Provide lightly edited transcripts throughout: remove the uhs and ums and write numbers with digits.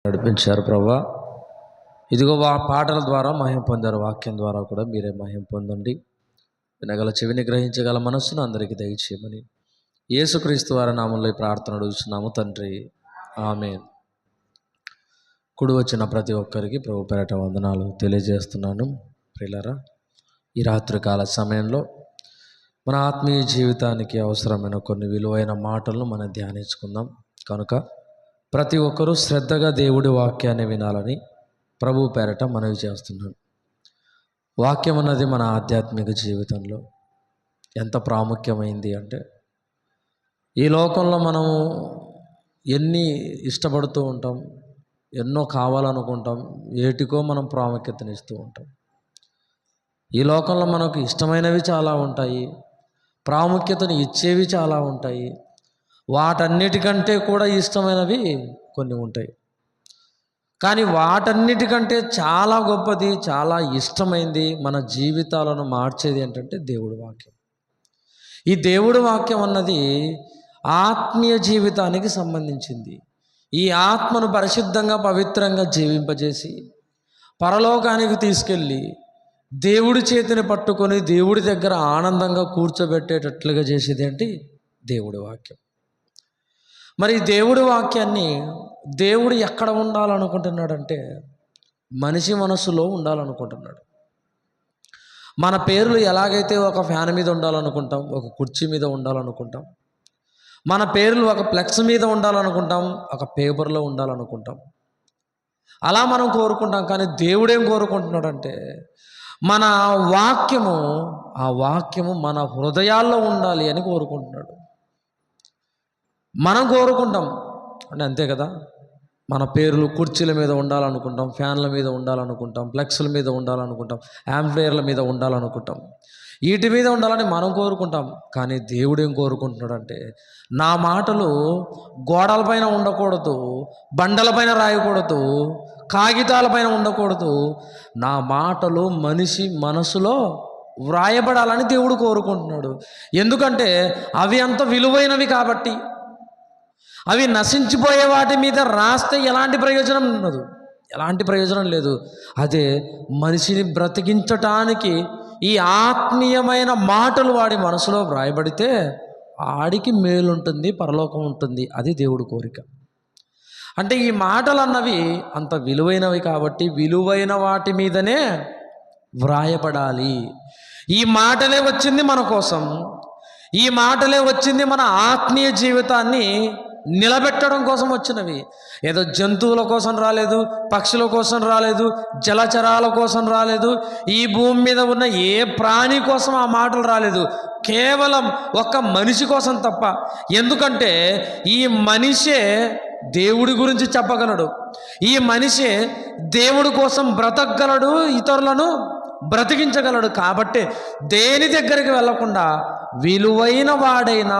నడిపించారు ప్రభా. ఇదిగో పాటల ద్వారా మహిమ పొందారు, వాక్యం ద్వారా కూడా మీరే మహిమ పొందండి. వినగల చెవిని గ్రహించగల మనస్సును అందరికీ దయచేయమని యేసుక్రీస్తు వారి నామంలో ఈ ప్రార్థన అడుగుతున్నాము తండ్రి, ఆమేన్. కుడి వచ్చిన ప్రతి ఒక్కరికి ప్రభు పేరట వందనాలు తెలియజేస్తున్నాను. ప్రియులారా, ఈ రాత్రికాల సమయంలో మన ఆత్మీయ జీవితానికి అవసరమైన కొన్ని విలువైన మాటలను మనం ధ్యానించుకుందాం. కనుక ప్రతి ఒక్కరూ శ్రద్ధగా దేవుడి వాక్యాన్ని వినాలని ప్రభు పేరట మనవి చేస్తున్నాను. వాక్యం అన్నది మన ఆధ్యాత్మిక జీవితంలో ఎంత ప్రాముఖ్యమైంది అంటే, ఈ లోకంలో మనము ఎన్ని ఇష్టపడుతూ ఉంటాం, ఎన్నో కావాలనుకుంటాం, ఏటికో మనం ప్రాముఖ్యతనిస్తూ ఉంటాం. ఈ లోకంలో మనకు ఇష్టమైనవి చాలా ఉంటాయి, ప్రాముఖ్యతను ఇచ్చేవి చాలా ఉంటాయి, వాటన్నిటికంటే కూడా ఇష్టమైనవి కొన్ని ఉంటాయి. కానీ వాటన్నిటికంటే చాలా గొప్పది, చాలా ఇష్టమైంది, మన జీవితాలను మార్చేది ఏంటంటే దేవుడి వాక్యం. ఈ దేవుడి వాక్యం అన్నది ఆత్మీయ జీవితానికి సంబంధించింది. ఈ ఆత్మను పరిశుద్ధంగా పవిత్రంగా జీవింపజేసి పరలోకానికి తీసుకెళ్ళి దేవుడి చేతిని పట్టుకొని దేవుడి దగ్గర ఆనందంగా కూర్చోబెట్టేటట్లుగా చేసేది ఏంటి? దేవుడి వాక్యం. మరి దేవుడి వాక్యాన్ని దేవుడు ఎక్కడ ఉండాలనుకుంటున్నాడంటే మనిషి మనసులో ఉండాలనుకుంటున్నాడు. మన పేర్లు ఎలాగైతే ఒక ఫ్యాన్ మీద ఉండాలనుకుంటాం, ఒక కుర్చీ మీద ఉండాలనుకుంటాం, మన పేర్లు ఒక ఫ్లెక్స్ మీద ఉండాలనుకుంటాం, ఒక పేపర్లో ఉండాలనుకుంటాం, అలా మనం కోరుకుంటాం. కానీ దేవుడేం కోరుకుంటున్నాడంటే మన వాక్యము, ఆ వాక్యము మన హృదయాల్లో ఉండాలి అని కోరుకుంటున్నాడు. మనం కోరుకుంటాం అంటే అంతే కదా, మన పేర్లు కుర్చీల మీద ఉండాలనుకుంటాం, ఫ్యాన్ల మీద ఉండాలనుకుంటాం, ఫ్లెక్స్ల మీద ఉండాలనుకుంటాం, యాంప్లిఫైయర్ల మీద ఉండాలనుకుంటాం, వీటి మీద ఉండాలని మనం కోరుకుంటాం. కానీ దేవుడు ఏం కోరుకుంటున్నాడంటే నా మాటలు గోడలపైన ఉండకూడదు, బండలపైన రాయకూడదు, కాగితాలపైన ఉండకూడదు, నా మాటలు మనిషి మనసులో వ్రాయబడాలని దేవుడు కోరుకుంటున్నాడు. ఎందుకంటే అవి అంత విలువైనవి కాబట్టి. అవి నశించిపోయే వాటి మీద రాస్తే ఎలాంటి ప్రయోజనం ఉండదు, ఎలాంటి ప్రయోజనం లేదు. అదే మనిషిని బ్రతికించటానికి ఈ ఆత్మీయమైన మాటలు వాడి మనసులో వ్రాయబడితే ఆడికి మేలుంటుంది, పరలోకం ఉంటుంది. అది దేవుడి కోరిక. అంటే ఈ మాటలు అన్నవి అంత విలువైనవి కాబట్టి విలువైన వాటి మీదనే వ్రాయబడాలి. ఈ మాటలే వచ్చింది మన కోసం, ఈ మాటలే వచ్చింది మన ఆత్మీయ జీవితాన్ని నిలబెట్టడం కోసం వచ్చినవి. ఏదో జంతువుల కోసం రాలేదు, పక్షుల కోసం రాలేదు, జలచరాల కోసం రాలేదు, ఈ భూమి మీద ఉన్న ఏ ప్రాణి కోసం ఆ మాటలు రాలేదు, కేవలం ఒక్క మనిషి కోసం తప్ప. ఎందుకంటే ఈ మనిషే దేవుడి గురించి చెప్పగలడు, ఈ మనిషే దేవుడి కోసం బ్రతకగలడు, ఇతరులను బ్రతికించగలడు. కాబట్టి దేని దగ్గరికి వెళ్ళకుండా విలువైన వాడైన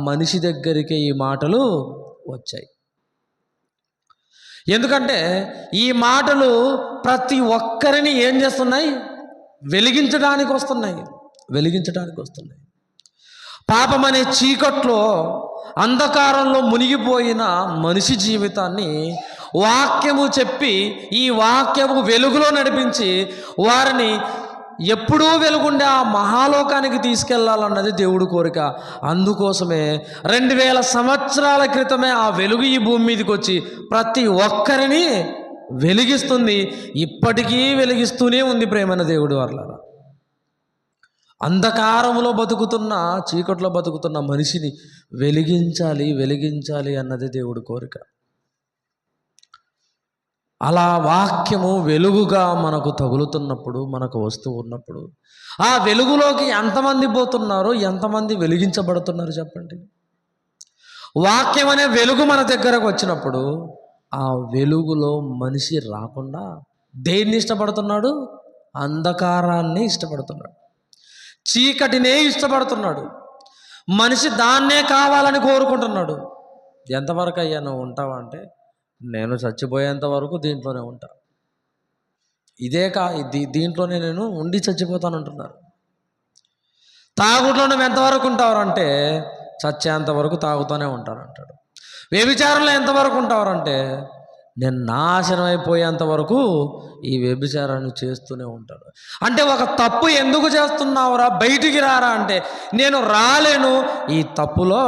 మనిషి దగ్గరికి ఈ మాటలు వచ్చాయి. ఎందుకంటే ఈ మాటలు ప్రతి ఒక్కరిని ఏం చేస్తున్నాయి? వెలిగించడానికి వస్తున్నాయి, వెలిగించడానికి వస్తున్నాయి. పాపం అనే చీకట్లో, అంధకారంలో మునిగిపోయిన మనిషి జీవితాన్ని వాక్యము చెప్పి ఈ వాక్యము వెలుగులో నడిపించి వారిని ఎప్పుడూ వెలుగుండే ఆ మహాలోకానికి తీసుకెళ్లాలన్నది దేవుడి కోరిక. అందుకోసమే 2000 సంవత్సరాల క్రితమే ఆ వెలుగు ఈ భూమి మీదకి వచ్చి ప్రతి ఒక్కరిని వెలిగిస్తుంది, ఇప్పటికీ వెలిగిస్తూనే ఉంది. ప్రేమైన దేవుడు వర్లారా, అంధకారంలో బతుకుతున్న, చీకట్లో బతుకుతున్న మనిషిని వెలిగించాలి, వెలిగించాలి అన్నది దేవుడి కోరిక. అలా వాక్యము వెలుగుగా మనకు తగులుతున్నప్పుడు, మనకు వస్తూ ఉన్నప్పుడు ఆ వెలుగులోకి ఎంతమంది పోతున్నారు, ఎంతమంది వెలిగించబడుతున్నారు చెప్పండి. వాక్యం అనే వెలుగు మన దగ్గరకు వచ్చినప్పుడు ఆ వెలుగులో మనిషి రాకుండా దేన్ని ఇష్టపడుతున్నాడు? అంధకారాన్ని ఇష్టపడుతున్నాడు, చీకటినే ఇష్టపడుతున్నాడు. మనిషి దాన్నే కావాలని కోరుకుంటున్నాడు. ఎంతవరకు అయ్యా నువ్వు ఉంటావా అంటే, నేను చచ్చిపోయేంత వరకు దీంట్లోనే ఉంటా, దీంట్లోనే నేను ఉండి చచ్చిపోతానంటున్నారు. తాగుట్లో నువ్వు ఎంతవరకు ఉంటావంటే చచ్చేంత వరకు తాగుతూనే ఉంటానంటాడు. వ్యభిచారంలో ఎంతవరకు ఉంటారంటే నేను నాశనం అయిపోయేంత వరకు ఈ వ్యభిచారాన్ని చేస్తూనే ఉంటాడు. అంటే ఒక తప్పు ఎందుకు చేస్తున్నావురా, బయటికి రారా అంటే, నేను రాలేను, ఈ తప్పులో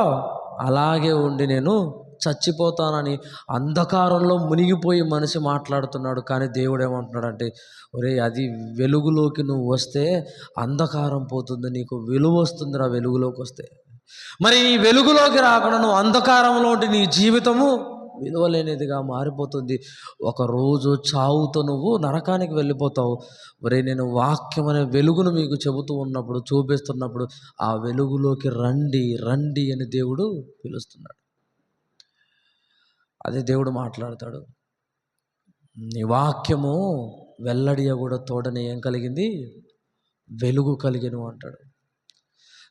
అలాగే ఉండి నేను చచ్చిపోతానని అంధకారంలో మునిగిపోయి మనిషి మాట్లాడుతున్నాడు. కానీ దేవుడు ఏమంటున్నాడంటే, ఒరే అది వెలుగులోకి నువ్వు వస్తే అంధకారం పోతుంది, నీకు వెలుగు వస్తుందిరా వెలుగులోకి వస్తే. మరి నీ వెలుగులోకి రాకుండా నువ్వు అంధకారంలో ఉంటే నీ జీవితము విలువలేనిదిగా మారిపోతుంది. ఒకరోజు చావుతో నువ్వు నరకానికి వెళ్ళిపోతావు. ఒరే నేను వాక్యం అనే వెలుగును మీకు చెబుతూ ఉన్నప్పుడు, చూపిస్తున్నప్పుడు ఆ వెలుగులోకి రండి రండి అని దేవుడు పిలుస్తున్నాడు. అదే దేవుడు మాట్లాడతాడు, నీ వాక్యము వెల్లడియ కూడా తోడని ఏం కలిగింది, వెలుగు కలిగెను అంటాడు.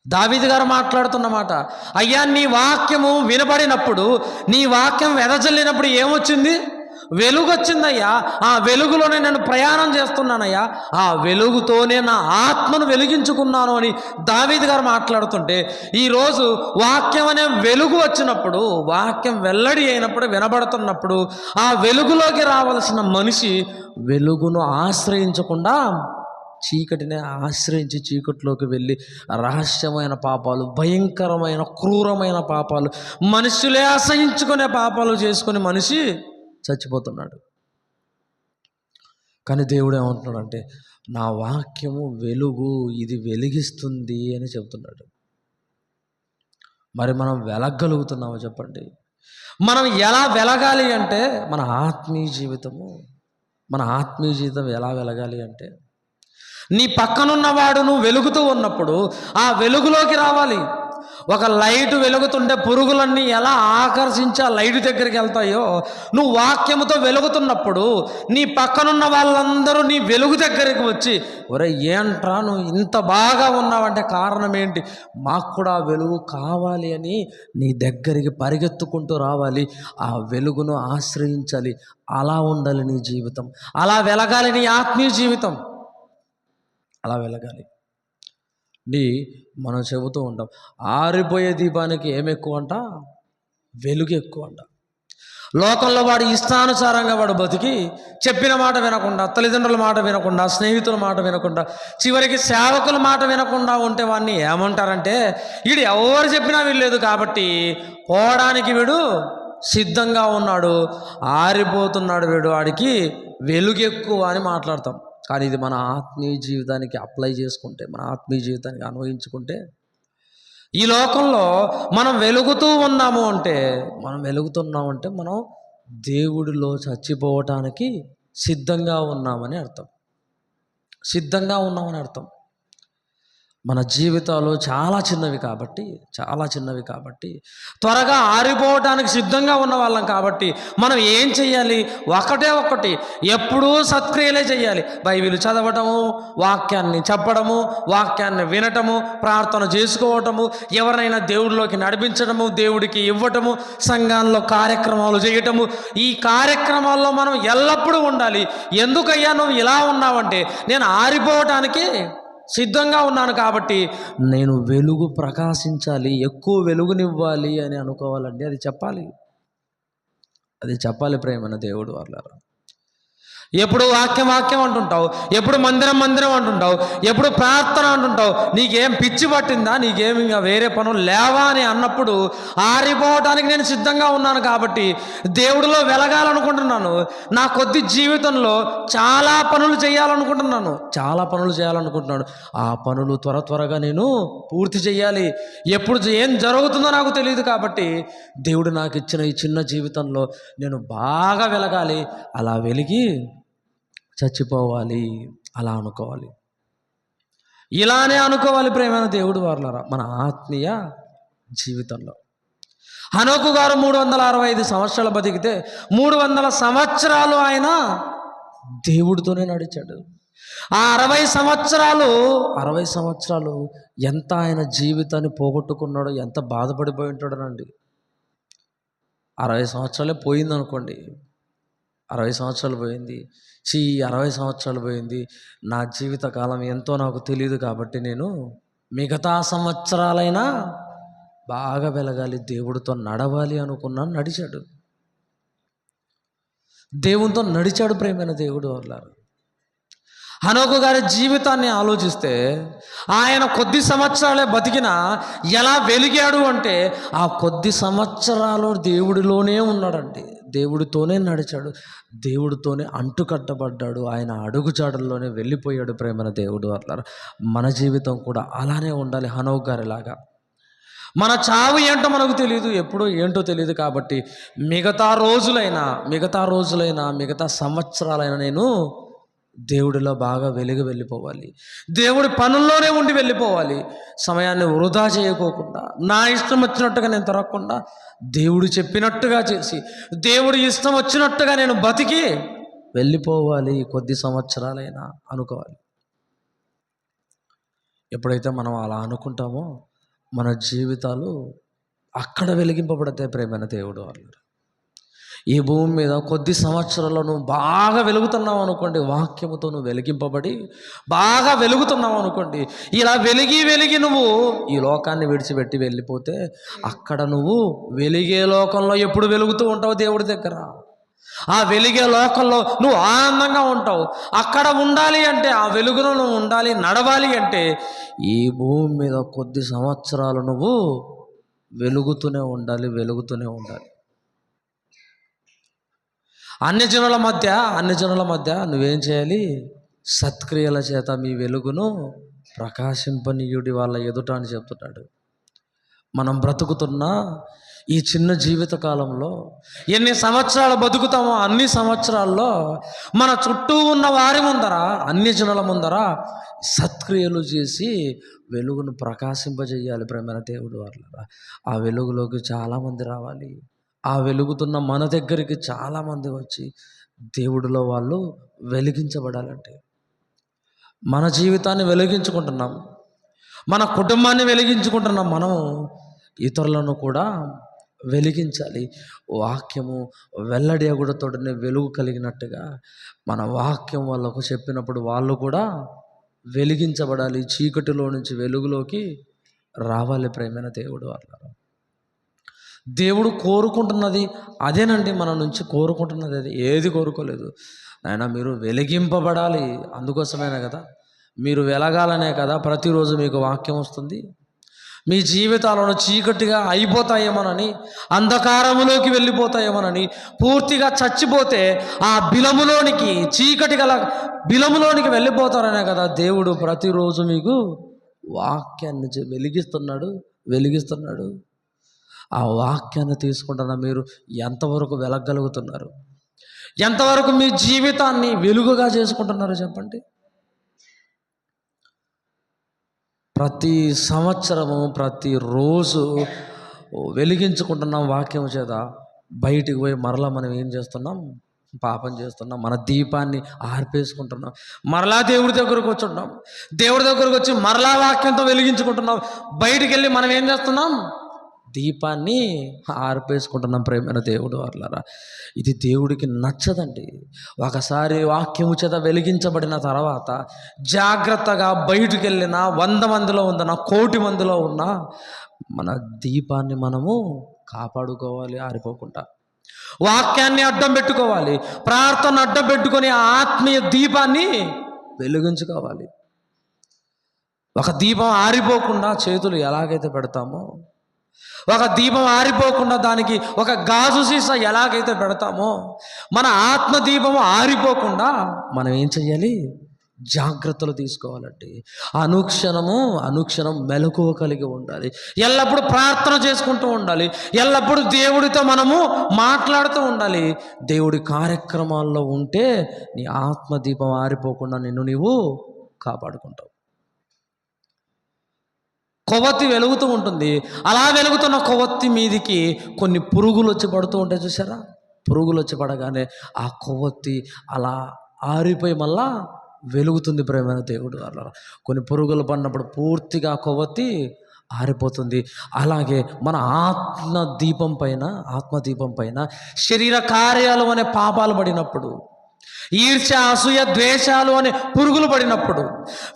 దావీదు గారు మాట్లాడుతున్నమాట, అయ్యా నీ వాక్యము వినబడినప్పుడు, నీ వాక్యం వెదజల్లినప్పుడు ఏమొచ్చింది, వెలుగు వచ్చిందయ్యా. ఆ వెలుగులోనే నేను ప్రయాణం చేస్తున్నానయ్యా, ఆ వెలుగుతోనే నా ఆత్మను వెలిగించుకున్నాను అని దావీదు గారు మాట్లాడుతుంటే, ఈరోజు వాక్యం అనే వెలుగు వచ్చినప్పుడు, వాక్యం వెల్లడి అయినప్పుడు, వినబడుతున్నప్పుడు, ఆ వెలుగులోకి రావాల్సిన మనిషి వెలుగును ఆశ్రయించకుండా చీకటిని ఆశ్రయించి చీకటిలోకి వెళ్ళి రహస్యమైన పాపాలు, భయంకరమైన క్రూరమైన పాపాలు, మనుషులే అసహించుకునే పాపాలు చేసుకుని మనిషి చచ్చిపోతున్నాడు. కానీ దేవుడు ఏమంటున్నాడంటే, నా వాక్యము వెలుగు, ఇది వెలిగిస్తుంది అని చెబుతున్నాడు. మరి మనం వెలగలుగుతున్నామో చెప్పండి? మనం ఎలా వెలగాలి అంటే, మన ఆత్మీయ జీవితం ఎలా వెలగాలి అంటే, నీ పక్కనున్నవాడు నువ్వు వెలుగుతూ ఉన్నప్పుడు ఆ వెలుగులోకి రావాలి. ఒక లైట్ వెలుగుతుంటే పురుగులన్నీ ఎలా ఆకర్షించి ఆ లైట్ దగ్గరికి వెళ్తాయో, నువ్వు వాక్యముతో వెలుగుతున్నప్పుడు నీ పక్కనున్న వాళ్ళందరూ నీ వెలుగు దగ్గరికి వచ్చి, ఒరే ఏంట్రా నువ్వు ఇంత బాగా ఉన్నావంటే కారణం ఏంటి, మాకు కూడా ఆ వెలుగు కావాలి అని నీ దగ్గరికి పరిగెత్తుకుంటూ రావాలి. ఆ వెలుగును ఆశ్రయించాలి. అలా ఉండాలి నీ జీవితం, అలా వెలగాలి నీ ఆత్మీయ జీవితం, అలా వెలగాలి. మనం చెబుతూ ఉంటాం, ఆరిపోయే దీపానికి ఏమి ఎక్కువ అంట, వెలుగు ఎక్కువ అంట. లోకంలో వాడు ఇష్టానుసారంగా వాడు బతికి, చెప్పిన మాట వినకుండా, తల్లిదండ్రుల మాట వినకుండా, స్నేహితుల మాట వినకుండా, చివరికి సేవకుల మాట వినకుండా ఉంటే వాడిని ఏమంటారంటే, వీడు ఎవరు చెప్పినా వీల్లేదు కాబట్టి పోవడానికి వీడు సిద్ధంగా ఉన్నాడు, ఆరిపోతున్నాడు వీడు, వాడికి వెలుగు ఎక్కువ అని మాట్లాడతాం. కానీ ఇది మన ఆత్మీయ జీవితానికి అప్లై చేసుకుంటే, మన ఆత్మీయ జీవితానికి అన్వయించుకుంటే, ఈ లోకంలో మనం వెలుగుతున్నామంటే మనం దేవుడిలో చచ్చిపోవటానికి సిద్ధంగా ఉన్నామని అర్థం. మన జీవితాలు చాలా చిన్నవి కాబట్టి త్వరగా ఆరిపోవటానికి సిద్ధంగా ఉన్న వాళ్ళం కాబట్టి మనం ఏం చెయ్యాలి, ఒకటి ఎప్పుడూ సత్క్రియలే చేయాలి. బైబిల్ చదవటము, వాక్యాన్ని చెప్పడము, వాక్యాన్ని వినటము, ప్రార్థన చేసుకోవటము, ఎవరైనా దేవుడిలోకి నడిపించడము, దేవుడికి ఇవ్వటము, సంఘాల్లో కార్యక్రమాలు చేయటము, ఈ కార్యక్రమాల్లో మనం ఎల్లప్పుడూ ఉండాలి. ఎందుకయ్యా నువ్వు ఇలా ఉన్నావంటే, నేను ఆరిపోవటానికి సిద్ధంగా ఉన్నాను కాబట్టి నేను వెలుగు ప్రకాశించాలి, ఎక్కువ వెలుగునివ్వాలి అని అనుకోవాలండి. అది చెప్పాలి ప్రేమైన దేవుడు వాళ్ళారా. ఎప్పుడు వాక్యం అంటుంటావు, ఎప్పుడు మందిరం అంటుంటావు, ఎప్పుడు ప్రార్థన అంటుంటావు, నీకేం పిచ్చి పట్టిందా, నీకేమి ఇంకా వేరే పనులు లేవా అని అన్నప్పుడు ఆరిపోవటానికి నేను సిద్ధంగా ఉన్నాను కాబట్టి దేవుడిలో వెలగాలనుకుంటున్నాను. నా కొద్ది జీవితంలో చాలా పనులు చేయాలనుకుంటున్నాను. ఆ పనులు త్వరగా నేను పూర్తి చేయాలి. ఎప్పుడు ఏం జరుగుతుందో నాకు తెలియదు కాబట్టి దేవుడు నాకు ఇచ్చిన ఈ చిన్న జీవితంలో నేను బాగా వెలగాలి, అలా వెలిగి చచ్చిపోవాలి, అలా అనుకోవాలి. ఇలానే అనుకోవాలి ప్రేమైన దేవుడు వారలారా మన ఆత్మీయ జీవితంలో. హనోకు గారు 365 సంవత్సరాలు బతికితే 300 సంవత్సరాలు ఆయన దేవుడితోనే నడిచాడు. ఆ 60 సంవత్సరాలు ఎంత ఆయన జీవితాన్ని పోగొట్టుకున్నాడో, ఎంత బాధపడిపోయి ఉంటాడోనండి. 60 సంవత్సరాలే పోయిందనుకోండి, 60 సంవత్సరాలు పోయింది, 60 సంవత్సరాలు పోయింది, నా జీవితకాలం ఎంతో నాకు తెలియదు కాబట్టి నేను మిగతా సంవత్సరాలైనా బాగా వెలగాలి, దేవుడితో నడవాలి అనుకున్నాను, నడిచాడు. దేవునితో నడిచాడు ప్రేమైన దేవుడు వల్ల. హనోకు గారి జీవితాన్ని ఆలోచిస్తే ఆయన కొద్ది సంవత్సరాలే బతికినా ఎలా వెలిగాడు అంటే ఆ కొద్ది సంవత్సరాలు దేవుడిలోనే ఉన్నాడండి. దేవుడితోనే నడిచాడు, దేవుడితోనే అంటుకట్టబడ్డాడు, ఆయన అడుగుజాడల్లోనే వెళ్ళిపోయాడు ప్రేమైన దేవుడు వల్ల. మన జీవితం కూడా అలానే ఉండాలి హనోకు గారిలాగా. మన చావు ఏంటో మనకు తెలియదు, ఎప్పుడో ఏంటో తెలియదు. కాబట్టి మిగతా రోజులైనా మిగతా సంవత్సరాలైనా నేను దేవుడిలో బాగా వెళ్ళిపోవాలి, దేవుడి పనుల్లోనే ఉండి వెళ్ళిపోవాలి. సమయాన్ని వృధా చేయకోకుండా, నా ఇష్టం వచ్చినట్టుగా నేను తిరగకుండా, దేవుడు చెప్పినట్టుగా చేసి, దేవుడి ఇష్టం వచ్చినట్టుగా నేను బతికి వెళ్ళిపోవాలి. కొద్ది సంవత్సరాలైనా అనుకోవాలి. ఎప్పుడైతే మనం అలా అనుకుంటామో మన జీవితాలు అక్కడ వెలిగింపబడతాయి ప్రేమైన దేవుడు వాళ్ళు. ఈ భూమి మీద కొద్ది సంవత్సరాల్లో నువ్వు బాగా వెలుగుతున్నావు అనుకోండి, వాక్యముతో నువ్వు వెలిగింపబడి బాగా వెలుగుతున్నావు అనుకోండి, ఇలా వెలిగి నువ్వు ఈ లోకాన్ని విడిచిపెట్టి వెళ్ళిపోతే అక్కడ నువ్వు వెలిగే లోకంలో ఎప్పుడు వెలుగుతూ ఉంటావు దేవుడి దగ్గర. ఆ వెలిగే లోకంలో నువ్వు ఆనందంగా ఉంటావు. అక్కడ ఉండాలి అంటే, ఆ వెలుగులో నువ్వు ఉండాలి, నడవాలి అంటే ఈ భూమి మీద కొద్ది సంవత్సరాలు నువ్వు వెలుగుతూనే ఉండాలి. అన్యజనుల మధ్య నువ్వేం చేయాలి? సత్క్రియల చేత మీ వెలుగును ప్రకాశింపనీయుడి వాళ్ళ ఎదుట అని చెప్తున్నాడు. మనం బ్రతుకుతున్న ఈ చిన్న జీవిత కాలంలో ఎన్ని సంవత్సరాలు బతుకుతామో అన్ని సంవత్సరాల్లో మన చుట్టూ ఉన్న వారి ముందర, అన్యజనుల ముందర సత్క్రియలు చేసి వెలుగును ప్రకాశింపజేయాలి ప్రేమైన దేవుడు వాళ్ళ. ఆ వెలుగులోకి చాలామంది రావాలి. ఆ వెలుగుతున్న మన దగ్గరికి చాలామంది వచ్చి దేవుడిలో వాళ్ళు వెలిగించబడాలంటే, మన జీవితాన్ని వెలిగించుకుంటున్నాం, మన కుటుంబాన్ని వెలిగించుకుంటున్నాం, మనం ఇతరులను కూడా వెలిగించాలి. వాక్యము వెల్లడి అగుడుతోనే వెలుగు కలిగినట్టుగా మన వాక్యం వాళ్ళకు చెప్పినప్పుడు వాళ్ళు కూడా వెలిగించబడాలి, చీకటిలో నుంచి వెలుగులోకి రావాలి ప్రేమైన దేవుడు వాళ్ళ. దేవుడు కోరుకుంటున్నది అదేనండి, మన నుంచి కోరుకుంటున్నది అది. ఏది కోరుకోలేదు నాయన, మీరు వెలిగింపబడాలి. అందుకోసమేనా కదా, మీరు వెలగాలనే కదా ప్రతిరోజు మీకు వాక్యం వస్తుంది. మీ జీవితాలను చీకటిగా అయిపోతాయేమోనని, అంధకారములోకి వెళ్ళిపోతాయేమోనని, పూర్తిగా చచ్చిపోతే ఆ బిలములోనికి, చీకటి గల బిలములోనికి వెళ్ళిపోతారనే కదా దేవుడు ప్రతిరోజు మీకు వాక్యాన్ని వెలిగిస్తున్నాడు. ఆ వాక్యాన్ని తీసుకుంటున్న మీరు ఎంతవరకు వెలగలుగుతున్నారు? ఎంతవరకు మీ జీవితాన్ని వెలుగుగా చేసుకుంటున్నారు చెప్పండి. ప్రతి సంవత్సరము ప్రతిరోజు వెలిగించుకుంటున్నాం వాక్యం చేత. బయటికి పోయి మరలా మనం ఏం చేస్తున్నాం? పాపం చేస్తున్నాం. మన దీపాన్ని ఆర్పేసుకుంటున్నాం. మరలా దేవుడి దగ్గరకు వచ్చుంటున్నాం. దేవుడి దగ్గరకు వచ్చి మరలా వాక్యంతో వెలిగించుకుంటున్నాం. బయటికి వెళ్ళి మనం ఏం చేస్తున్నాం? దీపాన్ని ఆర్పేసుకుంటున్నాం ప్రేమైన దేవుడు వాళ్ళరా. ఇది దేవుడికి నచ్చదండి. ఒకసారి వాక్యము చేత వెలిగించబడిన తర్వాత జాగ్రత్తగా బయటికి వెళ్ళిన 100 మందిలో ఉన్న 1,000,000 మందిలో ఉన్న మన దీపాన్ని మనము కాపాడుకోవాలి, ఆరిపోకుండా. వాక్యాన్ని అడ్డం పెట్టుకోవాలి, ప్రార్థన అడ్డం పెట్టుకొని ఆ ఆత్మీయ దీపాన్ని వెలిగించుకోవాలి. ఒక దీపం ఆరిపోకుండా చేతులు ఎలాగైతే పెడతామో, ఒక దీపం ఆరిపోకుండా దానికి ఒక గాజు సీసా ఎలాగైతే పెడతామో, మన ఆత్మ దీపము ఆరిపోకుండా మనం ఏం చెయ్యాలి? జాగ్రత్తలు తీసుకోవాలండి. అనుక్షణం మెలకువ కలిగి ఉండాలి. ఎల్లప్పుడూ ప్రార్థన చేసుకుంటూ ఉండాలి. ఎల్లప్పుడూ దేవుడితో మనము మాట్లాడుతూ ఉండాలి. దేవుడి కార్యక్రమాల్లో ఉంటే నీ ఆత్మదీపం ఆరిపోకుండా నిన్ను నీవు కాపాడుకుంటావు. కొవ్వొత్తి వెలుగుతూ ఉంటుంది. అలా వెలుగుతున్న కొవ్వొత్తి మీదికి కొన్ని పురుగులు వచ్చి పడుతూ ఉంటాయి, చూసారా? పురుగులు వచ్చి పడగానే ఆ కొవ్వొత్తి అలా ఆరిపోయి మళ్ళా వెలుగుతుంది ప్రేమైన దేవుడు వల్ల. కొన్ని పురుగులు పడినప్పుడు పూర్తిగా కొవ్వొత్తి ఆరిపోతుంది. అలాగే మన ఆత్మదీపం పైన శరీర కార్యాలు అనే పాపాలు పడినప్పుడు, ఈర్ష్య, అసూయ, ద్వేషాలు అనే పురుగులు పడినప్పుడు,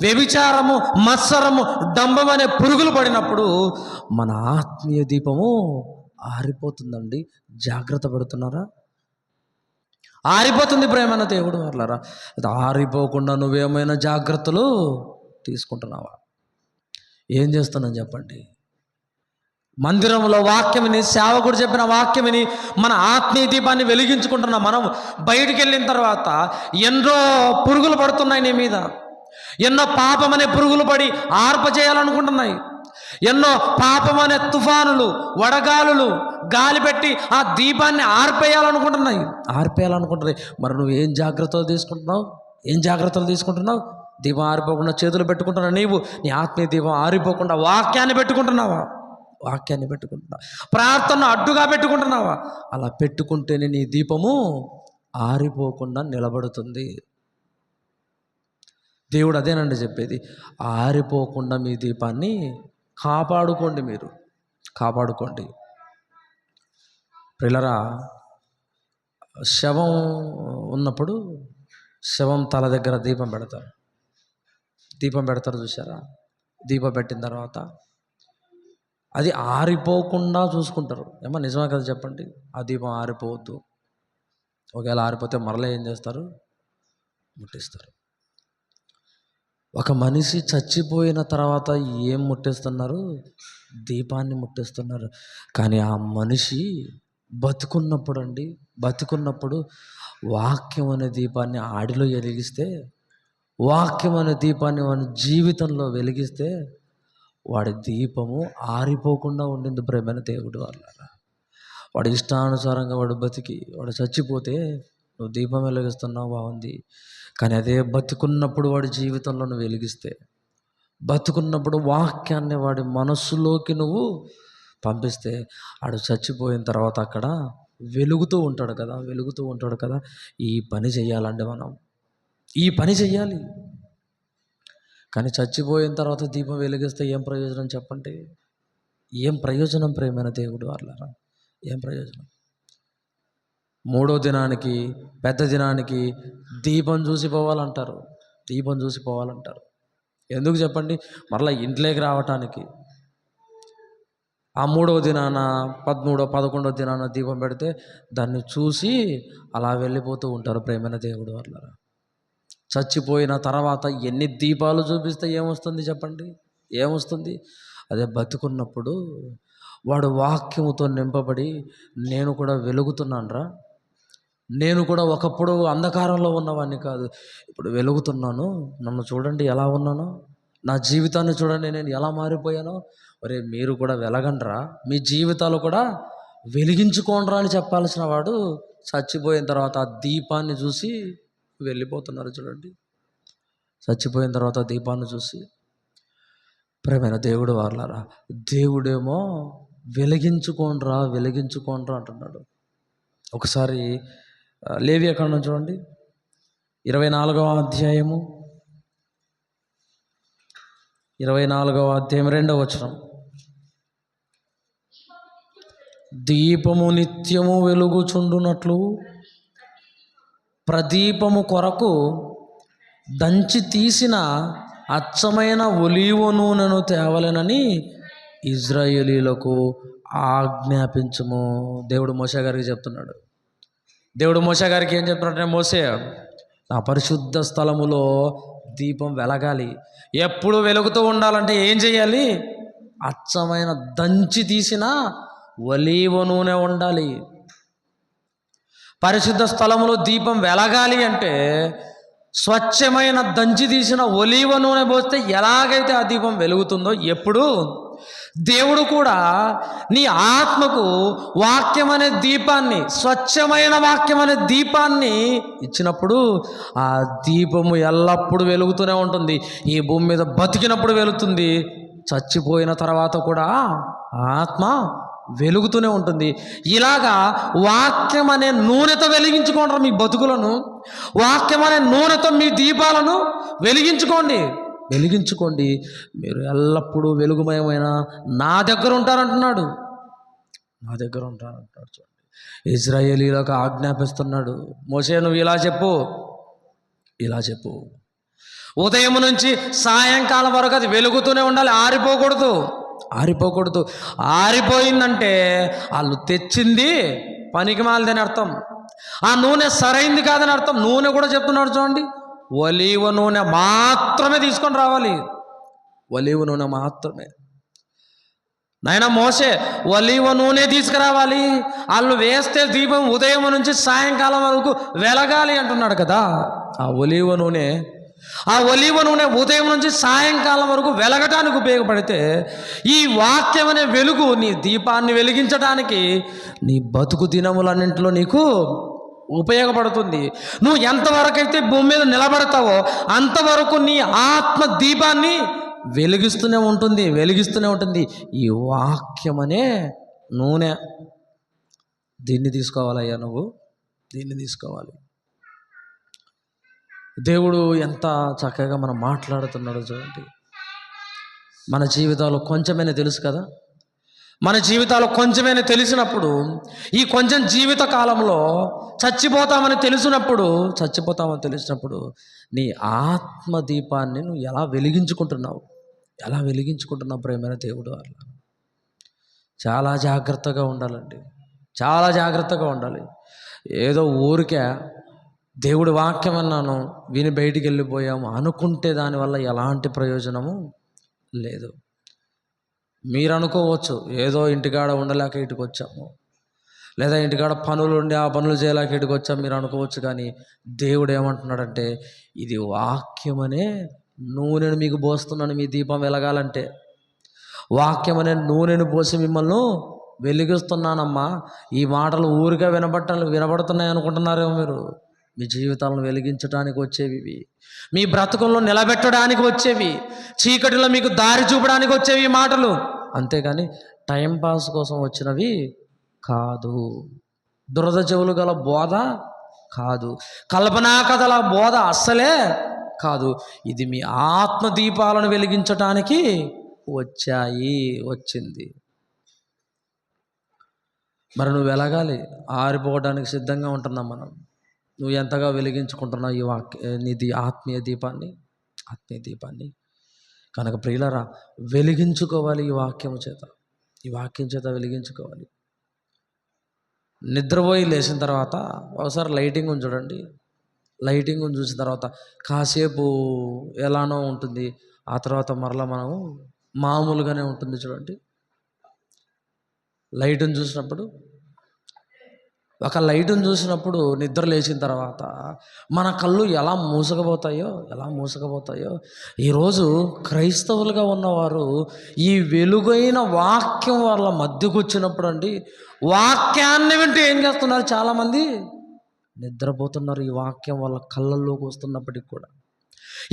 వ్యభిచారము, మత్సరము, డంబం అనే పురుగులు పడినప్పుడు మన ఆత్మీయ దీపము ఆరిపోతుందండి. జాగ్రత్త పడుతున్నారా? ఆరిపోతుంది ప్రేమైన దేవుడు వాళ్ళరా. అది ఆరిపోకుండా నువ్వేమైనా జాగ్రత్తలు తీసుకుంటున్నావా? ఏం చేస్తున్నాను చెప్పండి? మందిరంలో వాక్యమిని, సేవకుడు చెప్పిన వాక్యమిని మన ఆత్మీయ దీపాన్ని వెలిగించుకుంటున్నాం. మనం బయటికి వెళ్ళిన తర్వాత ఎన్నో పురుగులు పడుతున్నాయి నీ మీద, ఎన్నో పాపం అనే పురుగులు పడి ఆర్పజేయాలనుకుంటున్నాయి, ఎన్నో పాపం అనే తుఫానులు, వడగాలులు గాలి పెట్టి ఆ దీపాన్ని ఆర్పేయాలనుకుంటున్నాయి. మరి నువ్వు ఏం జాగ్రత్తలు తీసుకుంటున్నావు? దీపం ఆరిపోకుండా చేతులు పెట్టుకుంటున్నావు నీవు. నీ ఆత్మీయ దీపం ఆరిపోకుండా వాక్యాన్ని పెట్టుకుంటున్నావా? ప్రార్థన అడ్డుగా పెట్టుకుంటున్నావా? అలా పెట్టుకుంటేనే నీ దీపము ఆరిపోకుండా నిలబడుతుంది. దేవుడు అదేనండి చెప్పేది. ఆరిపోకుండా మీ దీపాన్ని కాపాడుకోండి. ప్రియులారా, శవం ఉన్నప్పుడు శవం తల దగ్గర దీపం పెడతారు చూసారా? దీపం పెట్టిన తర్వాత అది ఆరిపోకుండా చూసుకుంటారు. ఏమో నిజమే కదా చెప్పండి? ఆ దీపం ఆరిపోవద్దు. ఒకవేళ ఆరిపోతే మరలా ఏం చేస్తారు? ముట్టిస్తారు. ఒక మనిషి చచ్చిపోయిన తర్వాత ఏం ముట్టిస్తున్నారు? దీపాన్ని ముట్టిస్తున్నారు. కానీ ఆ మనిషి బతుకున్నప్పుడు వాక్యం అనే దీపాన్ని ఆడిలో వెలిగిస్తే, వాక్యం అనే దీపాన్ని మన జీవితంలో వెలిగిస్తే వాడి దీపము ఆరిపోకుండా ఉండింది ప్రేమైన దేవుడు వాళ్ళ. వాడి ఇష్టానుసారంగా వాడు చచ్చిపోతే నువ్వు దీపం వెలిగిస్తున్నావు, బాగుంది. కానీ అదే బతుకున్నప్పుడు వాడి జీవితంలో నువ్వు వెలిగిస్తే, బతుకున్నప్పుడు వాక్యాన్ని వాడి మనస్సులోకి నువ్వు పంపిస్తే, వాడు చచ్చిపోయిన తర్వాత అక్కడ వెలుగుతూ ఉంటాడు కదా. ఈ పని చెయ్యాలండి మనం, ఈ పని చెయ్యాలి. కానీ చచ్చిపోయిన తర్వాత దీపం వెలిగిస్తే ఏం ప్రయోజనం చెప్పండి? ఏం ప్రయోజనం ప్రేమైన దేవుడు వాళ్ళరా? ఏం ప్రయోజనం? 3వ దినానికి, పెద్ద దినానికి దీపం చూసి పోవాలంటారు. ఎందుకు చెప్పండి? మరలా ఇంట్లోకి రావటానికి. ఆ 3వ దినాన, 13వ 11వ దినాన దీపం పెడితే దాన్ని చూసి అలా వెళ్ళిపోతూ ఉంటారు ప్రేమైన దేవుడు వాళ్ళరా. చచ్చిపోయిన తర్వాత ఎన్ని దీపాలు చూపిస్తే ఏమొస్తుంది చెప్పండి? ఏమొస్తుంది? అదే బతుకున్నప్పుడు వాడు వాక్యముతో నింపబడి, నేను కూడా వెలుగుతున్నానురా, నేను కూడా ఒకప్పుడు అంధకారంలో ఉన్నవాడిని కాదు, ఇప్పుడు వెలుగుతున్నాను, నన్ను చూడండి ఎలా ఉన్నానో, నా జీవితాన్ని చూడండి నేను ఎలా మారిపోయానో. మీరు కూడా వెలగండ్రా, మీ జీవితాలు కూడా వెలిగించుకోండ్రా అని చెప్పాల్సిన వాడు చచ్చిపోయిన తర్వాత ఆ దీపాన్ని చూసి వెళ్ళిపోతున్నారు చూడండి. చచ్చిపోయిన తర్వాత దీపాన్ని చూసి. ప్రేమైన దేవుడు వాళ్ళారా, దేవుడేమో వెలిగించుకోండ్రా అంటున్నాడు. ఒకసారి లేవియాకాండం చూడండి, 24వ అధ్యాయము, 2వ వచనం. దీపము నిత్యము వెలుగుచుండునట్లు ప్రదీపము కొరకు దంచి తీసిన అచ్చమైన ఒలీవ నూనెను తేవలెనని ఇజ్రాయేలీలకు ఆజ్ఞాపించుము. దేవుడు మోషే గారికి చెప్తున్నాడు. దేవుడు మోషే గారికి ఏం చెప్తున్నాడంటే, మోషే, నా పరిశుద్ధ స్థలములో దీపం వెలగాలి, ఎప్పుడు వెలుగుతూ ఉండాలంటే ఏం చేయాలి? అచ్చమైన దంచి తీసిన ఒలీవ నూనె ఉండాలి. పరిశుద్ధ స్థలములో దీపం వెలగాలి అంటే స్వచ్ఛమైన దంచి తీసిన ఒలీవ నూనె పోస్తే ఎలాగైతే ఆ దీపం వెలుగుతుందో, ఎప్పుడు దేవుడు కూడా నీ ఆత్మకు వాక్యం అనే దీపాన్ని, స్వచ్ఛమైన వాక్యం అనే దీపాన్ని ఇచ్చినప్పుడు ఆ దీపము ఎల్లప్పుడూ వెలుగుతూనే ఉంటుంది. ఈ భూమి మీద బతికినప్పుడు వెలుగుతుంది, చచ్చిపోయిన తర్వాత కూడా ఆత్మ వెలుగుతూనే ఉంటుంది. ఇలాగా వాక్యం అనే నూనెతో వెలిగించుకోండి మీ బతుకులను. వాక్యం అనే నూనెతో మీ దీపాలను వెలిగించుకోండి. మీరు ఎల్లప్పుడూ వెలుగుమయమైన నా దగ్గర ఉంటారంటున్నాడు. చూడండి, ఇజ్రాయేలీలకు ఆజ్ఞాపిస్తున్నాడు. మోషే, నువ్వు ఇలా చెప్పు, ఉదయం నుంచి సాయంకాలం వరకు అది వెలుగుతూనే ఉండాలి, ఆరిపోకూడదు. ఆరిపోయిందంటే వాళ్ళు తెచ్చింది పనికి మాలిదని అర్థం. ఆ నూనె సరైంది కాదని అర్థం. నూనె కూడా చెప్తున్నాడు చూడండి, ఒలీవ నూనె మాత్రమే తీసుకొని రావాలి, ఒలీవ నూనె మాత్రమే. నాయన మోసే ఒలీవ నూనె తీసుకురావాలి, వాళ్ళు వేస్తే దీపం ఉదయం నుంచి సాయంకాలం వరకు వెలగాలి అంటున్నాడు కదా. ఆ ఒలీవ నూనె ఉదయం నుంచి సాయంకాలం వరకు వెలగటానికి ఉపయోగపడితే, ఈ వాక్యం అనే వెలుగు నీ దీపాన్ని వెలిగించడానికి నీ బతుకు దినములన్నింటిలో నీకు ఉపయోగపడుతుంది. నువ్వు ఎంతవరకైతే భూమి మీద నిలబడతావో అంతవరకు నీ ఆత్మ దీపాన్ని వెలిగిస్తూనే ఉంటుంది. ఈ వాక్యం అనే నూనె, దీన్ని తీసుకోవాలయ్యా, నువ్వు దీన్ని తీసుకోవాలి. దేవుడు ఎంత చక్కగా మనం మాట్లాడుతున్నాడో చూడండి. మన జీవితాలు కొంచెమైనా తెలుసు కదా. మన జీవితాలు కొంచెమైనా తెలిసినప్పుడు, ఈ కొంచెం జీవిత కాలంలో చచ్చిపోతామని తెలిసినప్పుడు నీ ఆత్మదీపాన్ని నువ్వు ఎలా వెలిగించుకుంటున్నావు ప్రేమైన దేవుడు వల్ల. చాలా జాగ్రత్తగా ఉండాలండి, చాలా జాగ్రత్తగా ఉండాలి. ఏదో ఊరికే దేవుడి వాక్యం అన్నాను విని బయటికి వెళ్ళిపోయాము అనుకుంటే దానివల్ల ఎలాంటి ప్రయోజనము లేదు. మీరు అనుకోవచ్చు, ఏదో ఇంటికాడ ఉండలేక ఇటుకు వచ్చాము, లేదా ఇంటికాడ పనులు ఉండి ఆ పనులు చేయలేక ఇటుకు వచ్చాము మీరు అనుకోవచ్చు. కానీ దేవుడు ఏమంటున్నాడంటే, ఇది వాక్యం అనే నూనెను మీకు పోస్తున్నాను. మీ దీపం వెలగాలంటే వాక్యం అనే నూనెను పోసి మిమ్మల్ని వెలిగిస్తున్నానమ్మా. ఈ మాటలు ఊరిగా వినబడుతున్నాయి అనుకుంటున్నారేమో మీరు. మీ జీవితాలను వెలిగించడానికి వచ్చేవి, మీ బ్రతుకుల్లో నిలబెట్టడానికి వచ్చేవి, చీకటిలో మీకు దారి చూపడానికి వచ్చేవి మాటలు, అంతేగాని టైంపాస్ కోసం వచ్చినవి కాదు. దురద చెవులు గల బోధ కాదు, కల్పనా కథల బోధ అస్సలే కాదు. ఇది మీ ఆత్మదీపాలను వెలిగించటానికి వచ్చింది. మరి నువ్వు వెలగాలి, ఆరిపోవడానికి సిద్ధంగా ఉంటున్నాం మనం. నువ్వు ఎంతగా వెలిగించుకుంటున్నావు ఈ నీది ఆత్మీయ దీపాన్ని కనుక ప్రియులరా, వెలిగించుకోవాలి. ఈ వాక్యం చేత వెలిగించుకోవాలి. నిద్రపోయి లేచిన తర్వాత ఒకసారి లైటింగ్ చూడండి. లైటింగ్ చూసిన తర్వాత కాసేపు ఎలానో ఉంటుంది, ఆ తర్వాత మరలా మనం మామూలుగానే ఉంటుంది చూడండి. లైట్ని చూసినప్పుడు నిద్ర లేచిన తర్వాత మన కళ్ళు ఎలా మూసకపోతాయో ఈరోజు క్రైస్తవులుగా ఉన్నవారు ఈ వెలుగైన వాక్యం వాళ్ళ మధ్యకు వచ్చినప్పుడు అండి, వాక్యాన్ని వింటూ ఏం చేస్తున్నారు, చాలామంది నిద్రపోతున్నారు. ఈ వాక్యం వాళ్ళ కళ్ళల్లోకి వస్తున్నప్పటికి కూడా,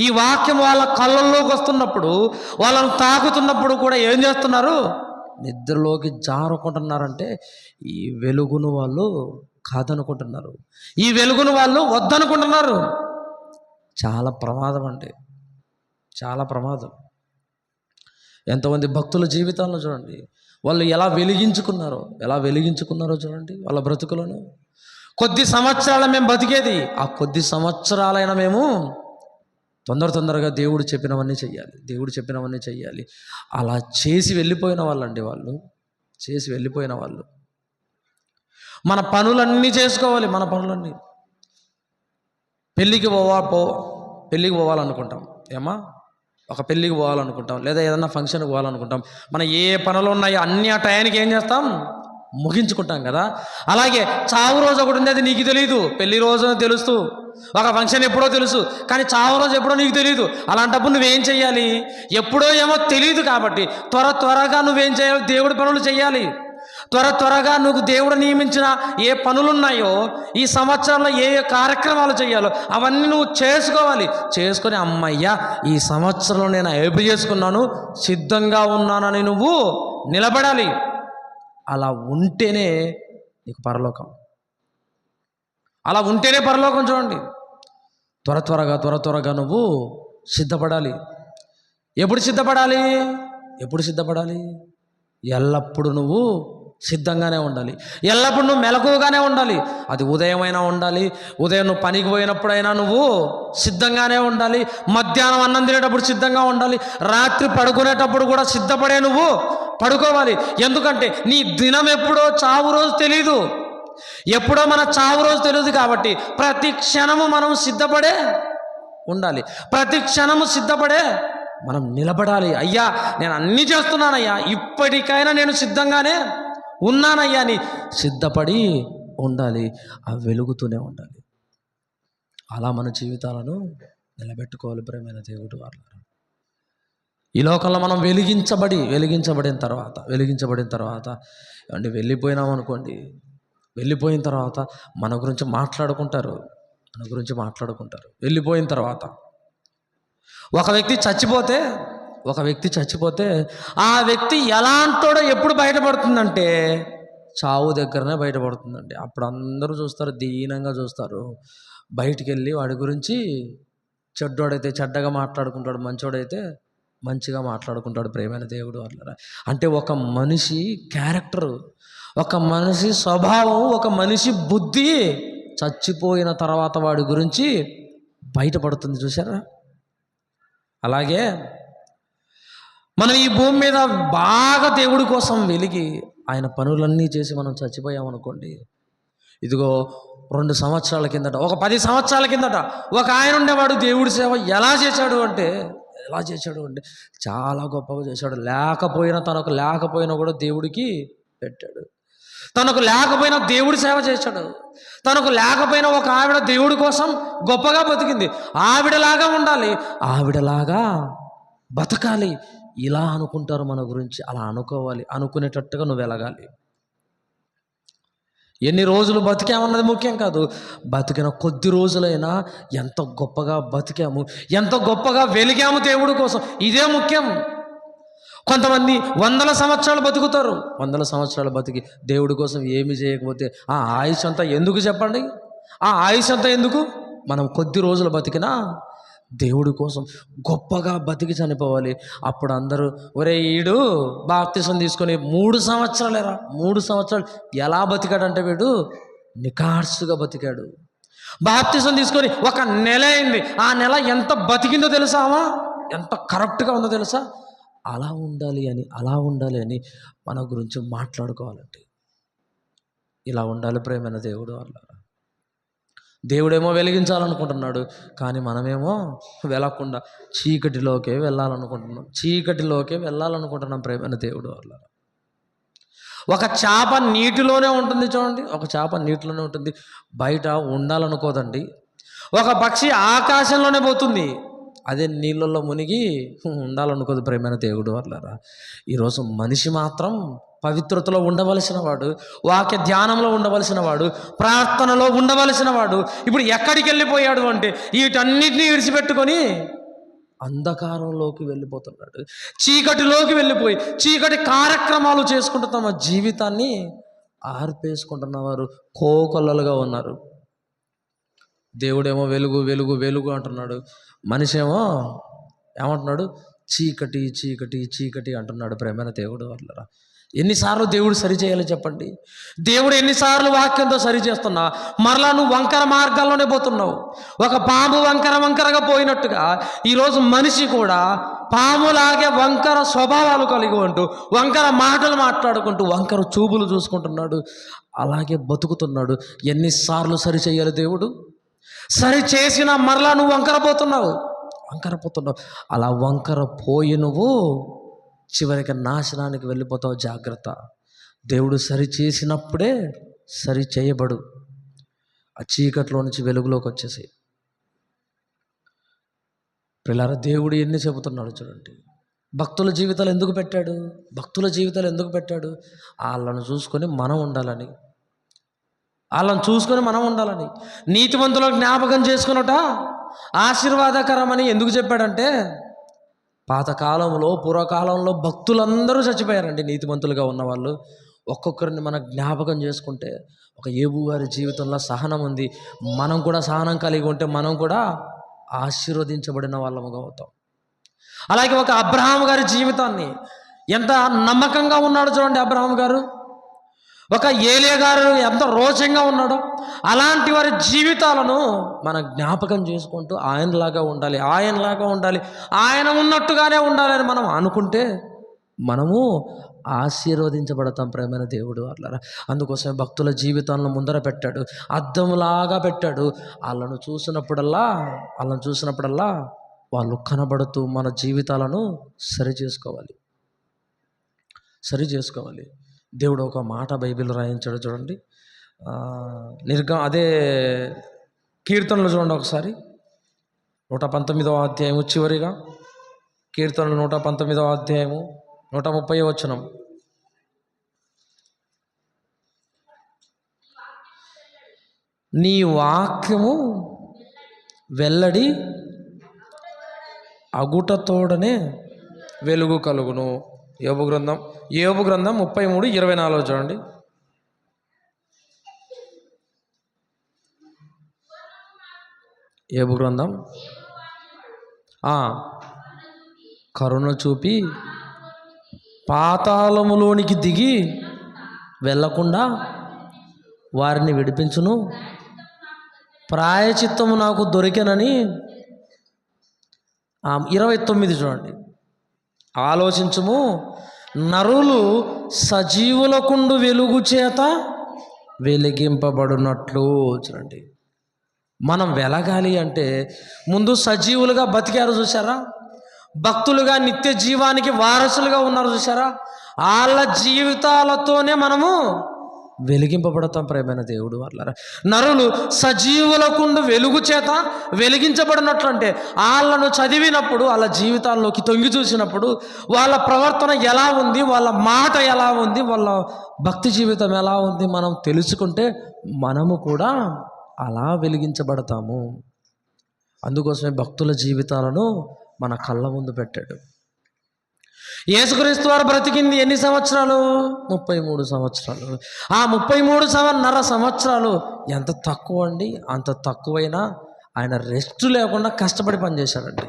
ఈ వాక్యం వాళ్ళ కళ్ళల్లోకి వస్తున్నప్పుడు, వాళ్ళని తాకుతున్నప్పుడు కూడా ఏం చేస్తున్నారు, నిద్రలోకి జారుకుంటున్నారంటే ఈ వెలుగును వాళ్ళు కాదనుకుంటున్నారు, ఈ వెలుగును వాళ్ళు వద్దనుకుంటున్నారు. చాలా ప్రమాదం అండి, చాలా ప్రమాదం. ఎంతమంది భక్తుల జీవితాలను చూడండి, వాళ్ళు ఎలా వెలిగించుకున్నారో చూడండి. వాళ్ళ బ్రతుకులను కొద్ది సంవత్సరాలు మేము బతికేది, ఆ కొద్ది సంవత్సరాలైనా మేము తొందరగా దేవుడు చెప్పినవన్నీ చెయ్యాలి. అలా చేసి వెళ్ళిపోయిన వాళ్ళు మన పనులన్నీ చేసుకోవాలి. మన పనులన్నీ పెళ్ళికి పోవాలనుకుంటాం, ఒక పెళ్ళికి పోవాలనుకుంటాం, లేదా ఏదన్నా ఫంక్షన్కి పోవాలనుకుంటాం. మన ఏ పనులు ఉన్నాయో అన్ని ఆ టయానికి ఏం చేస్తాం, ముగించుకుంటాం కదా. అలాగే చావు రోజు ఒకటి ఉంది, అది నీకు తెలియదు. పెళ్లి రోజు తెలుస్తూ, ఒక ఫంక్షన్ ఎప్పుడో తెలుసు, కానీ చావు రోజు ఎప్పుడో నీకు తెలియదు. అలాంటప్పుడు నువ్వేం చెయ్యాలి, ఎప్పుడో ఏమో తెలియదు కాబట్టి త్వరగా నువ్వేం చేయాలి, దేవుడి పనులు చేయాలి. త్వరగా నువ్వు దేవుడు నియమించిన ఏ పనులున్నాయో, ఈ సంవత్సరంలో ఏ కార్యక్రమాలు చేయాలో అవన్నీ నువ్వు చేసుకొని అమ్మయ్యా ఈ సంవత్సరంలో నేను ఏపీ చేసుకున్నాను, సిద్ధంగా ఉన్నానని నువ్వు నిలబడాలి. అలా ఉంటేనే నీకు పరలోకం, చూడండి. త్వరగా నువ్వు సిద్ధపడాలి. ఎప్పుడు సిద్ధపడాలి? ఎల్లప్పుడూ నువ్వు సిద్ధంగానే ఉండాలి, ఎల్లప్పుడు నువ్వు మెలకువగానే ఉండాలి. అది ఉదయమైనా ఉండాలి, ఉదయం నువ్వు పనికి పోయినప్పుడైనా నువ్వు సిద్ధంగానే ఉండాలి, మధ్యాహ్నం అన్నం తినేటప్పుడు సిద్ధంగా ఉండాలి, రాత్రి పడుకునేటప్పుడు కూడా సిద్ధపడే నువ్వు పడుకోవాలి. ఎందుకంటే నీ దినం ఎప్పుడో చావు రోజు తెలీదు. ఎప్పుడో మన చావు రోజు తెలియదు కాబట్టి ప్రతి క్షణము మనం సిద్ధపడే ఉండాలి. ప్రతి క్షణము సిద్ధపడే మనం నిలబడాలి. అయ్యా నేను అన్నీ చేస్తున్నానయ్యా, ఇప్పటికైనా నేను సిద్ధంగానే ఉన్నానయ్యా అని సిద్ధపడి ఉండాలి. ఆ వెలుగుతూనే ఉండాలి. అలా మన జీవితాలను నిలబెట్టుకోవాలి ప్రియమైన దేవుడు వాళ్ళ. ఈ లోకంలో మనం వెలిగించబడిన తర్వాత అంటే వెళ్ళిపోయినాం అనుకోండి, వెళ్ళిపోయిన తర్వాత మన గురించి మాట్లాడుకుంటారు. వెళ్ళిపోయిన తర్వాత ఒక వ్యక్తి చచ్చిపోతే ఆ వ్యక్తి ఎలాంటోడో ఎప్పుడు బయటపడుతుందంటే చావు దగ్గరనే బయటపడుతుందండి. అప్పుడు అందరూ చూస్తారు, దీనంగా చూస్తారు. బయటికి వెళ్ళి వాడి గురించి చెడ్డోడైతే చెడ్డగా మాట్లాడుకుంటాడు, మంచోడైతే మంచిగా మాట్లాడుకుంటాడు ప్రియమైన దేవుడు వాళ్ళ. అంటే ఒక మనిషి క్యారెక్టరు, ఒక మనిషి స్వభావం, ఒక మనిషి బుద్ధి చచ్చిపోయిన తర్వాత వాడి గురించి బయటపడుతుంది. చూసారా? అలాగే మనం ఈ భూమి మీద బాగా దేవుడి కోసం వెలిగి ఆయన పనులన్నీ చేసి మనం చచ్చిపోయామనుకోండి, ఇదిగో 2 సంవత్సరాల కిందట, ఒక 10 సంవత్సరాల కిందట ఒక ఆయన ఉండేవాడు. దేవుడి సేవ ఎలా చేశాడు అంటే చాలా గొప్పగా చేశాడు. తనకు లేకపోయినా కూడా దేవుడికి పెట్టాడు. తనకు లేకపోయినా దేవుడి సేవ చేశాడు. తనకు లేకపోయినా ఒక ఆవిడ దేవుడి కోసం గొప్పగా బతికింది. ఆవిడలాగా ఉండాలి, ఆవిడలాగా బతకాలి. ఇలా అనుకుంటారు మన గురించి. అలా అనుకోవాలి. అనుకునేటట్టుగా నువ్వు వెలగాలి. ఎన్ని రోజులు బతికామన్నది ముఖ్యం కాదు. బతికిన కొద్ది రోజులైనా ఎంత గొప్పగా బతికాము, ఎంత గొప్పగా వెలిగాము దేవుడి కోసం, ఇదే ముఖ్యం. కొంతమంది 100 సంవత్సరాలు బతుకుతారు. 100 సంవత్సరాలు బతికి దేవుడి కోసం ఏమి చేయకపోతే ఆ ఆయుష్ అంతా ఎందుకు చెప్పండి? ఆ ఆయుష్ అంతా ఎందుకు? మనం కొద్ది రోజులు బతికినా దేవుడి కోసం గొప్పగా బతికి చనిపోవాలి. అప్పుడు అందరూ ఒరే ఈడు బాప్తిసం తీసుకొని 3 సంవత్సరాలు ఎలా బతికాడంటే వీడు నికార్సుగా బతికాడు. బాప్తిసం తీసుకొని 1 నెల అయింది, ఆ నెల ఎంత బతికిందో తెలుసా? ఎంత కరెక్ట్గా ఉందో తెలుసా? అలా ఉండాలి అని మన గురించి మాట్లాడుకోవాలంటే ఇలా ఉండాలి ప్రేమైన దేవుడు వాళ్ళ. దేవుడేమో వెలిగించాలనుకుంటున్నాడు, కానీ మనమేమో వెళ్ళకుండా చీకటిలోకే వెళ్ళాలనుకుంటున్నాం ప్రేమైన దేవుడు వల్ల. ఒక చేప నీటిలోనే ఉంటుంది చూడండి, బయట ఉండాలనుకోదండి. ఒక పక్షి ఆకాశంలోనే పోతుంది, అదే నీళ్ళల్లో మునిగి ఉండాలనుకోదు ప్రేమైన దేవుడు వల్ల. ఈరోజు మనిషి మాత్రం పవిత్రతలో ఉండవలసిన వాడు, వాక్య ధ్యానంలో ఉండవలసిన వాడు, ప్రార్థనలో ఉండవలసిన వాడు ఇప్పుడు ఎక్కడికి వెళ్ళిపోయాడు అంటే వీటన్నిటినీ విడిచిపెట్టుకొని అంధకారంలోకి వెళ్ళిపోతున్నాడు. చీకటిలోకి వెళ్ళిపోయి చీకటి కార్యక్రమాలు చేసుకుంటూ తమ జీవితాన్ని ఆర్పేసుకుంటున్నవారు కోకొల్లలుగా ఉన్నారు. దేవుడేమో వెలుగు వెలుగు వెలుగు అంటున్నాడు, మనిషి ఏమో ఏమంటున్నాడు? చీకటి అంటున్నాడు ప్రేమైన దేవుడు వల్ల. ఎన్నిసార్లు దేవుడు సరి చేయాలి చెప్పండి? దేవుడు ఎన్నిసార్లు వాక్యంతో సరి చేస్తున్నా మరలా నువ్వు వంకర మార్గాల్లోనే పోతున్నావు. ఒక పాము వంకరగా పోయినట్టుగా ఈరోజు మనిషి కూడా పాములాగే వంకర స్వభావాలు కలిగి ఉంటూ, వంకర మాటలు మాట్లాడుకుంటూ, వంకర చూపులు చూసుకుంటున్నాడు. అలాగే బతుకుతున్నాడు. ఎన్నిసార్లు సరి చేయాలి దేవుడు? సరి చేసిన మరలా నువ్వు వంకరపోతున్నావు. అలా వంకర పోయి నువ్వు చివరికి నాశనానికి వెళ్ళిపోతావు. జాగ్రత్త. దేవుడు సరి చేసినప్పుడే సరి చేయబడు. ఆ చీకట్లో నుంచి వెలుగులోకి వచ్చేసి పిల్లరా, దేవుడు ఎన్ని చెబుతున్నాడు చూడండి. భక్తుల జీవితాలు ఎందుకు పెట్టాడు? వాళ్ళను చూసుకొని మనం ఉండాలని. నీతిమంతులకు జ్ఞాపకం చేసుకున్నట ఆశీర్వాదకరమని ఎందుకు చెప్పాడంటే, పూర్వకాలంలో భక్తులందరూ చచ్చిపోయారండి. నీతిమంతులుగా ఉన్నవాళ్ళు ఒక్కొక్కరిని మనం జ్ఞాపకం చేసుకుంటే, ఒక యేబు గారి జీవితంలో సహనం ఉంది. మనం కూడా సహనం కలిగి ఉంటే మనం కూడా ఆశీర్వదించబడిన వాళ్ళముగా అవుతాం. అలాగే ఒక అబ్రహాం గారి జీవితాన్ని ఎంత నమ్మకంగా ఉన్నాడు చూడండి. అబ్రహాం గారు, ఒక ఏలియా గారు ఎంత రోచంగా ఉన్నాడో అలాంటి వారి జీవితాలను మనం జ్ఞాపకం చేసుకుంటూ ఆయనలాగా ఉండాలి, ఆయన ఉన్నట్టుగానే ఉండాలని మనం అనుకుంటే మనము ఆశీర్వదించబడతాం ప్రేమైన దేవుడు అట్లా. అందుకోసమే భక్తుల జీవితాలను ముందర పెట్టాడు, అద్దంలాగా పెట్టాడు. వాళ్ళను చూసినప్పుడల్లా వాళ్ళు కనబడుతూ మన జీవితాలను సరి చేసుకోవాలి. దేవుడు ఒక మాట బైబిల్ రాయించాడు చూడండి. అదే కీర్తనలు చూడండి ఒకసారి, 119వ అధ్యాయము చివరిగా. కీర్తనలు 119వ అధ్యాయము 130వ వచనం. నీ వాక్యము వెల్లడి అగుటతోడనే వెలుగు కలుగును. యోబు గ్రంథం 33:24 చూడండి. యోబు గ్రంథం కరుణ చూపి పాతాళములోనికి దిగి వెళ్ళకుండా వారిని విడిపించును, ప్రాయచిత్తము నాకు దొరికెనని. 29 చూడండి. ఆలోచించుము, నరులు సజీవులకుండు వెలుగు చేత వెలిగింపబడినట్లు. చూడండి, మనం వెలగాలి అంటే ముందు సజీవులుగా బతికారు చూసారా, భక్తులుగా నిత్య జీవానికి వారసులుగా ఉన్నారు చూసారా, వాళ్ళ జీవితాలతోనే మనము వెలిగింపబడతాం ప్రేమైన దేవుడు వాళ్ళ. నరులు సజీవులకుండు వెలుగు చేత వెలిగించబడినట్లు అంటే వాళ్ళను చదివినప్పుడు, వాళ్ళ జీవితాల్లోకి తొంగి చూసినప్పుడు వాళ్ళ ప్రవర్తన ఎలా ఉంది, వాళ్ళ మాట ఎలా ఉంది, వాళ్ళ భక్తి జీవితం ఎలా ఉంది మనం తెలుసుకుంటే మనము కూడా అలా వెలిగించబడతాము. అందుకోసమే భక్తుల జీవితాలను మన కళ్ళ ముందు పెట్టాడు. యేసుక్రీస్తు వారు బ్రతికింది ఎన్ని సంవత్సరాలు? 33 సంవత్సరాలు. ఆ 33.5 సంవత్సరాలు ఎంత తక్కువ అండి. అంత తక్కువైనా ఆయన రెస్ట్ లేకుండా కష్టపడి పనిచేశాడండి.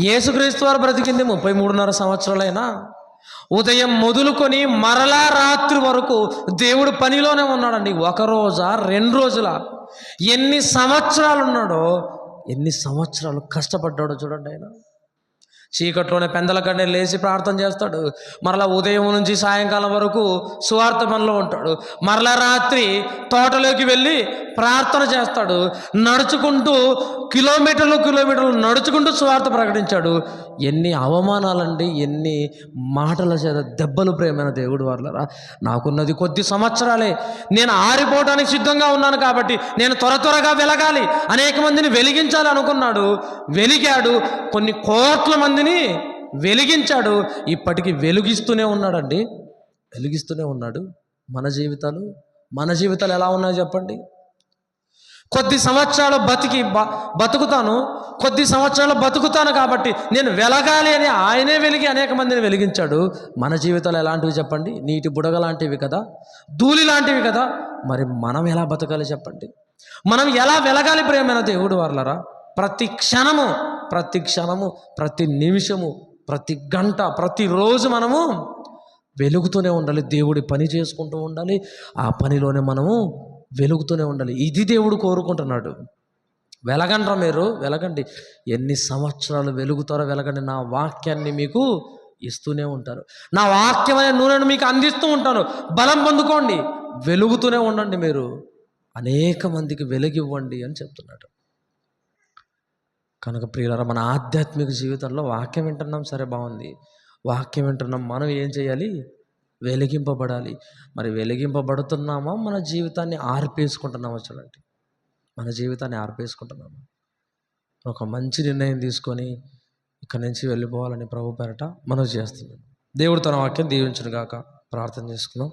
యేసుక్రీస్తు వారు బ్రతికింది 33.5 సంవత్సరాలైనా ఉదయం మొదలుకొని మరలా రాత్రి వరకు దేవుడు పనిలోనే ఉన్నాడండి. 1 రోజా 2 రోజుల ఎన్ని సంవత్సరాలు ఉన్నాడో, ఎన్ని సంవత్సరాలు కష్టపడ్డాడో చూడండి. ఆయన చీకట్లోనే పెందల కన్నే లేచి ప్రార్థన చేస్తాడు. మరలా ఉదయం నుంచి సాయంకాలం వరకు సువార్త పనిలో ఉంటాడు. మరలా రాత్రి తోటలోకి వెళ్ళి ప్రార్థన చేస్తాడు. నడుచుకుంటూ కిలోమీటర్లు నడుచుకుంటూ సువార్త ప్రకటించాడు. ఎన్ని అవమానాలండి, ఎన్ని మాటల చేత దెబ్బలు ప్రేమైన దేవుడు వాళ్ళరా. నాకున్నది కొద్ది సంవత్సరాలే, నేను ఆరిపోవడానికి సిద్ధంగా ఉన్నాను కాబట్టి నేను త్వరగా వెలగాలి, అనేక మందిని వెలిగించాలి అనుకున్నాడు. వెలిగాడు, కొన్ని కోట్ల మందిని వెలిగించాడు. ఇప్పటికీ వెలిగిస్తూనే ఉన్నాడండి, వెలిగిస్తూనే ఉన్నాడు. మన జీవితాలు ఎలా ఉన్నాయో చెప్పండి. కొద్ది సంవత్సరాలు బతుకుతాను కాబట్టి నేను వెలగాలి అని ఆయనే వెలిగి అనేక మందిని వెలిగించాడు. మన జీవితాలు ఎలాంటివి చెప్పండి? నీటి బుడగ లాంటివి కదా, ధూళి లాంటివి కదా. మరి మనం ఎలా బతకాలి చెప్పండి? మనం ఎలా వెలగాలి ప్రియమైన దేవుడు వాళ్ళరా? ప్రతి క్షణము, ప్రతి నిమిషము, ప్రతి గంట, ప్రతిరోజు మనము వెలుగుతూనే ఉండాలి. దేవుడి పని చేసుకుంటూ ఉండాలి. ఆ పనిలోనే మనము వెలుగుతూనే ఉండాలి. ఇది దేవుడు కోరుకుంటున్నాడు. వెలగండ్రా మీరు, వెలగండి. ఎన్ని సంవత్సరాలు వెలుగుతారో వెలగండి. నా వాక్యాన్ని మీకు ఇస్తూనే ఉంటారు. నా వాక్యం అనే నూనెను మీకు అందిస్తూ ఉంటాను. బలం పొందుకోండి, వెలుగుతూనే ఉండండి. మీరు అనేక మందికి వెలుగివ్వండి అని చెప్తున్నాడు. కనుక ప్రియులారా, మన ఆధ్యాత్మిక జీవితంలో వాక్యం వింటున్నాం, సరే బాగుంది. వాక్యం వింటున్నాం, మనం ఏం చేయాలి? వెలిగింపబడాలి. మరి వెలిగింపబడుతున్నామా, మన జీవితాన్ని ఆర్పేసుకుంటున్నామా? చూడండి, మన జీవితాన్ని ఆర్పేసుకుంటున్నామా? ఒక మంచి నిర్ణయం తీసుకొని ఇక్కడి నుంచి వెళ్ళిపోవాలని ప్రభు పేరట మనం చేస్తున్నాం. దేవుడు తన వాక్యం దీవించును గాక. ప్రార్థన చేసుకుందాం.